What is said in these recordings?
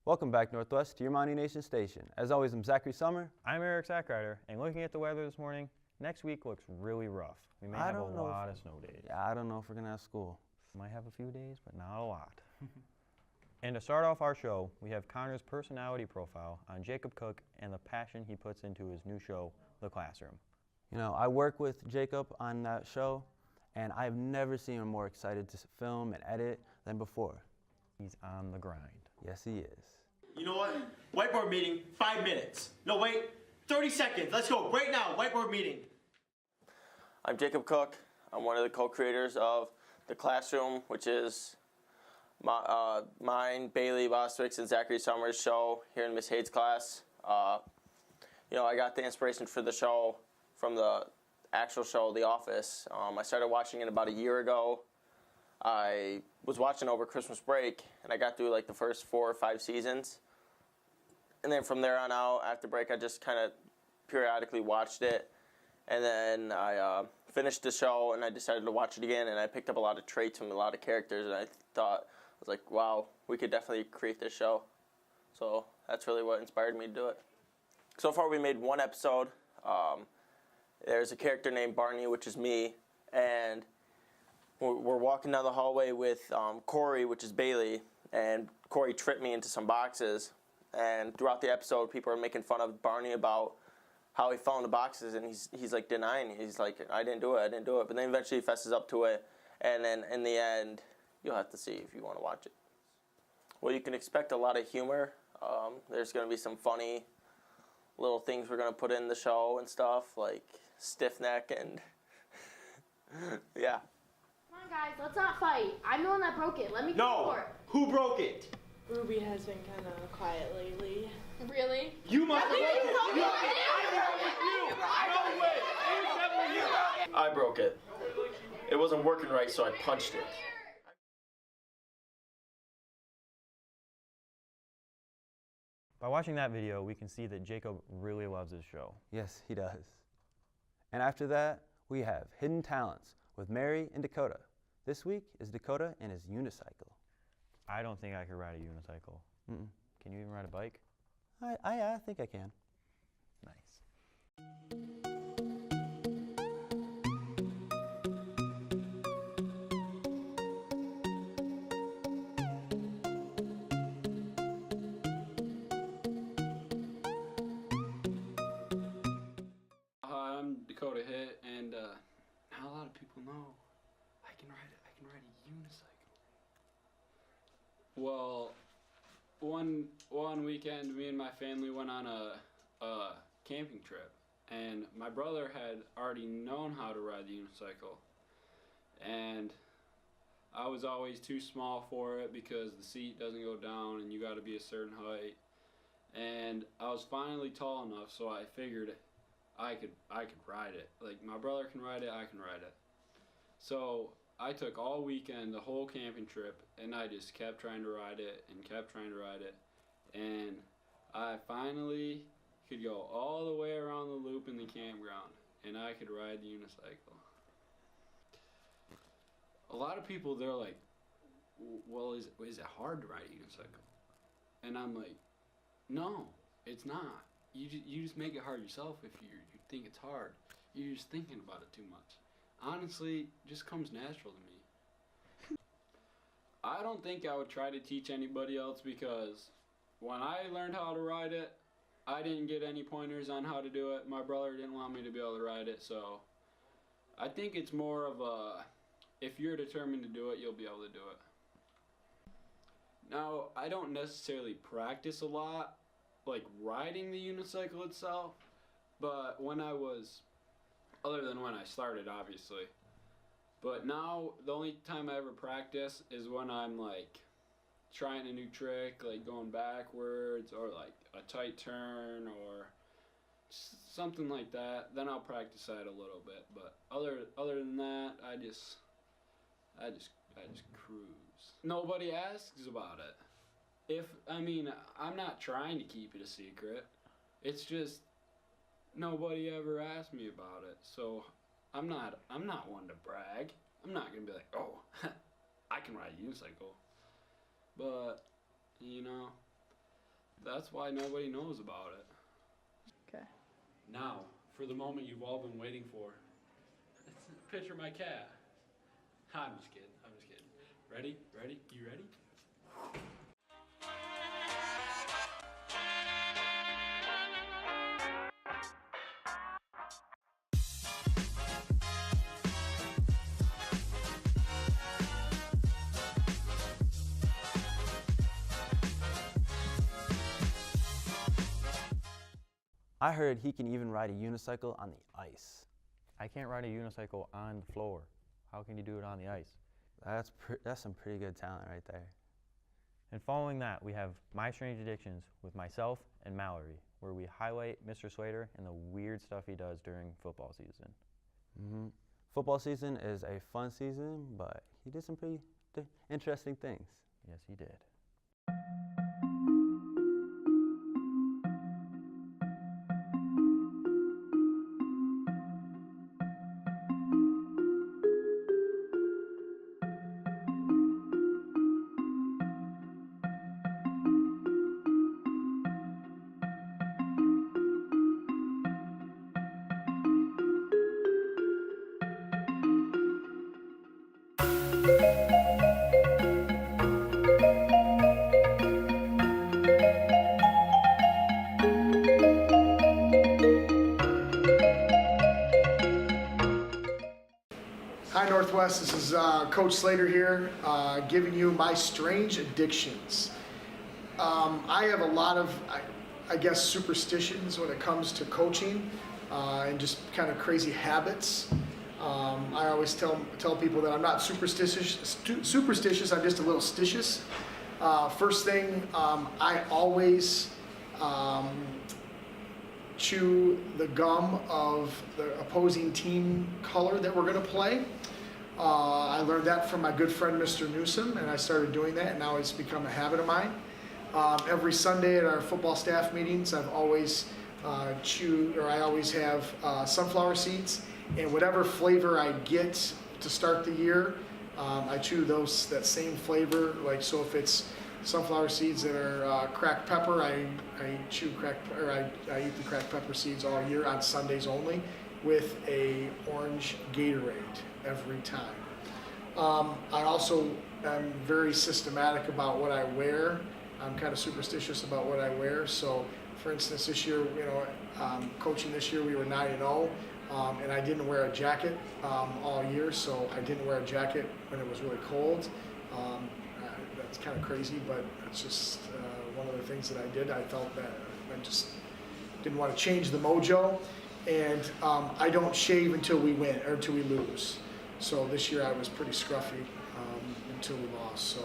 Welcome back, Northwest, to your Monty Nation station. As always, I'm Zachary Summer. I'm Eric Sackrider, and looking at the weather this morning, next week looks really rough. We may have a lot of snow days. Yeah, I don't know if we're going to have school. Might have a few days, but not a lot. And to start off our show, we have Connor's personality profile on Jacob Cook and the passion he puts into his new show, The Classroom. You know, I work with Jacob on that show, and I've never seen him more excited to film and edit than before. He's on the grind. Yes, he is. You know what? Whiteboard meeting, 5 minutes. No, wait, 30 seconds. Let's go right now, whiteboard meeting. I'm Jacob Cook. I'm one of the co-creators of The Classroom, which is mine, Bailey Bostwick's, and Zachary Summers' show here in Miss Hade's class. You know, I got the inspiration for the show from the actual show, The Office. I started watching it about a year ago. I was watching over Christmas break, and I got through like the first 4 or 5 seasons. And then from there on out, after break, I just kind of periodically watched it. And then I finished the show, and I decided to watch it again, and I picked up a lot of traits from a lot of characters, and I was like, wow, we could definitely create this show. So that's really what inspired me to do it. So far, we made 1 episode. There's a character named Barney, which is me, and we're walking down the hallway with Corey, which is Bailey, and Corey tripped me into some boxes. And throughout the episode, people are making fun of Barney about how he fell in the boxes, and he's like denying. He's like, I didn't do it. But then eventually he fesses up to it, and then in the end, you'll have to see if you want to watch it. Well, you can expect a lot of humor. There's going to be some funny little things we're going to put in the show and stuff, like stiff neck and yeah. Come on, guys, let's not fight. I'm the one that broke it. Let me No, for it. who broke it? Ruby has been kind of quiet lately. Really? You must have broke it. You. No way. It was definitely you. I broke it. It wasn't working right, so I punched it. By watching that video, we can see that Jacob really loves his show. Yes, he does. And after that, we have Hidden Talents with Mary and Dakota. This week is Dakota and his unicycle. I don't think I could ride a unicycle. Mm-mm. Can you even ride a bike? I think I can. Nice. I'm Dakota Hitt, and not a lot of people know I can ride a unicycle. Well, one weekend, me and my family went on a camping trip, and my brother had already known how to ride the unicycle, and I was always too small for it because the seat doesn't go down and you got to be a certain height, and I was finally tall enough, so I figured I could ride it. Like, my brother can ride it, I can ride it. So I took all weekend, the whole camping trip, and I just kept trying to ride it and kept trying to ride it. And I finally could go all the way around the loop in the campground, and I could ride the unicycle. A lot of people, they're like, well, is it hard to ride a unicycle? And I'm like, no, it's not. You just make it hard yourself if you think it's hard. You're just thinking about it too much. Honestly, it just comes natural to me. I don't think I would try to teach anybody else because when I learned how to ride it, I didn't get any pointers on how to do it. My brother didn't want me to be able to ride it, so I think it's more of a, if you're determined to do it, you'll be able to do it. Now, I don't necessarily practice a lot, like riding the unicycle itself, but when I was, other than when I started, obviously, but now the only time I ever practice is when I'm like trying a new trick, like going backwards or like a tight turn or something like that. Then I'll practice that a little bit, but other than that, I just cruise. Nobody asks about it. I'm not trying to keep it a secret. It's just nobody ever asked me about it. So I'm not one to brag. I'm not gonna be like, oh, I can ride a unicycle. But, you know, That's why nobody knows about it. Okay. Now, for the moment you've all been waiting for. Picture my cat. I'm just kidding. I'm just kidding. Ready? Ready? You ready? I heard he can even ride a unicycle on the ice. I can't ride a unicycle on the floor. How can you do it on the ice? That's some pretty good talent right there. And following that, we have My Strange Addictions with myself and Mallory, where we highlight Mr. Slater and the weird stuff he does during football season. Football season is a fun season, but he did some pretty interesting things. Yes, he did. Hi Northwest, this is Coach Slater here, giving you my strange addictions. I have a lot of, I guess, superstitions when it comes to coaching and just kind of crazy habits. I always tell people that I'm not superstitious, I'm just a little stitious. First thing, I always chew the gum of the opposing team color that we're going to play. I learned that from my good friend Mr. Newsom, and I started doing that, and now it's become a habit of mine. Every Sunday at our football staff meetings, I've always I always have sunflower seeds, and whatever flavor I get to start the year, I chew that same flavor. Like, so if it's sunflower seeds that are cracked pepper, I eat the cracked pepper seeds all year on Sundays only, with a orange Gatorade every time. I also am very systematic about what I wear. I'm kind of superstitious about what I wear. So, for instance, this year, coaching this year, we were 9-0, and I didn't wear a jacket all year. So I didn't wear a jacket when it was really cold. That's kind of crazy, but it's just one of the things that I did. I felt that I just didn't want to change the mojo, and I don't shave until we win or until we lose. So this year I was pretty scruffy until we lost. So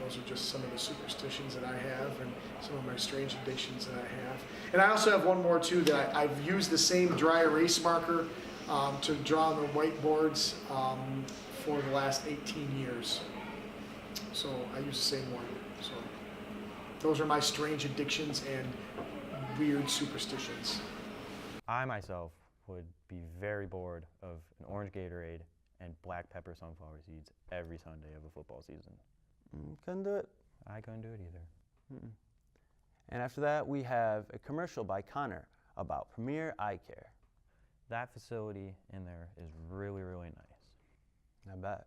those are just some of the superstitions that I have and some of my strange addictions that I have. And I also have one more too, that I've used the same dry erase marker to draw on the whiteboards for the last 18 years. So I use the same one. So those are my strange addictions and weird superstitions. I myself would be very bored of an orange Gatorade and black pepper sunflower seeds every Sunday of a football season. Couldn't do it. I couldn't do it either. And after that, we have a commercial by Connor about Premier Eye Care. That facility in there is really, really nice. I bet.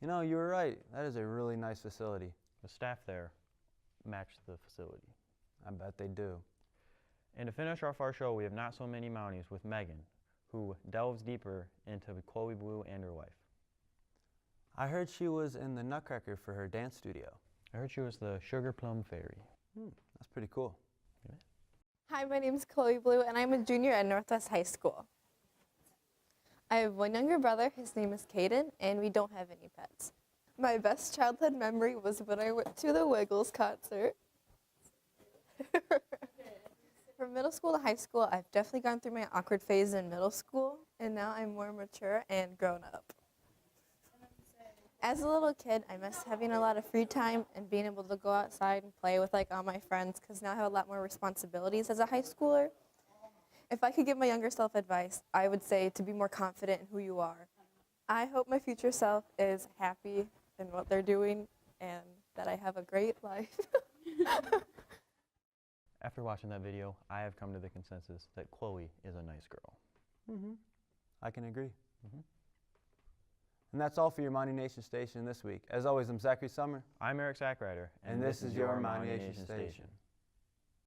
You know, you were right. That is a really nice facility. The staff there matched the facility. I bet they do. And to finish off our show, we have Not So Many Mounties with Megan, who delves deeper into Chloe Blue and her life. I heard she was in the Nutcracker for her dance studio. I heard she was the Sugar Plum Fairy. That's pretty cool. Hi, my name is Chloe Blue, and I'm a junior at Northwest High School. I have one younger brother. His name is Caden, and we don't have any pets. My best childhood memory was when I went to the Wiggles concert. From middle school to high school, I've definitely gone through my awkward phase in middle school, and now I'm more mature and grown up. As a little kid, I miss having a lot of free time and being able to go outside and play with all my friends, because now I have a lot more responsibilities as a high schooler. If I could give my younger self advice, I would say to be more confident in who you are. I hope my future self is happy in what they're doing and that I have a great life. After watching that video, I have come to the consensus that Chloe is a nice girl. I can agree. And that's all for your Mountie Nation Station this week. As always, I'm Zachary Summer. I'm Eric Sackrider. And this is your Mountie Nation Station.